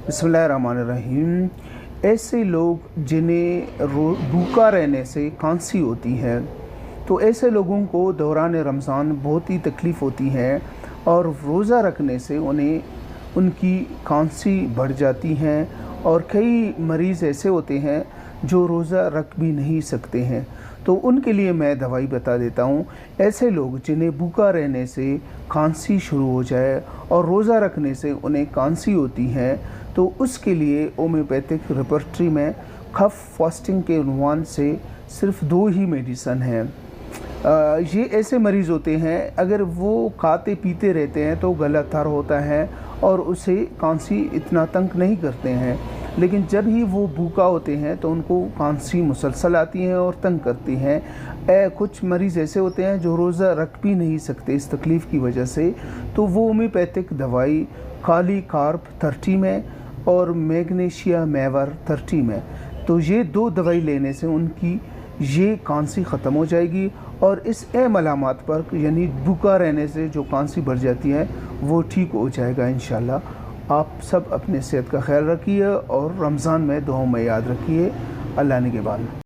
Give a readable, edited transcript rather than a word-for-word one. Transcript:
बिस्मिल्लाहिर्रहमानिर्रहीम। ऐसे लोग जिन्हें भूखा रहने से खांसी होती है, तो ऐसे लोगों को दौरान रमज़ान बहुत ही तकलीफ़ होती है और रोज़ा रखने से उन्हें उनकी खांसी बढ़ जाती है। और कई मरीज़ ऐसे होते हैं जो रोज़ा रख भी नहीं सकते हैं, तो उनके लिए मैं दवाई बता देता हूँ। ऐसे लोग जिन्हें भूखा रहने से खांसी शुरू हो जाए और रोज़ा रखने से उन्हें खांसी होती है, तो उसके लिए होम्योपैथिक रिपर्टरी में खफ फास्टिंग के उन्वान से सिर्फ 2 ही मेडिसन हैं। ये ऐसे मरीज़ होते हैं, अगर वो खाते पीते रहते हैं तो गला तर होता है और उसे खांसी इतना तंग नहीं करते हैं, लेकिन जब ही वो भूखा होते हैं तो उनको खांसी मुसलसल आती है और तंग करती हैं। कुछ मरीज़ ऐसे होते हैं जो रोज़ा रख भी नहीं सकते इस तकलीफ़ की वजह से, तो वो होम्योपैथिक दवाई काली कार्प 30 में और मैग्नीशिया मैवर 30 में, तो ये 2 दवाई लेने से उनकी ये खांसी ख़त्म हो जाएगी और इस अहम अलामात पर यानी भूखा रहने से जो खांसी बढ़ जाती है वो ठीक हो जाएगा इंशाल्लाह। आप सब अपने सेहत का ख्याल रखिए और रमज़ान में दुआओं में याद रखिए। अल्लाह निगहबान।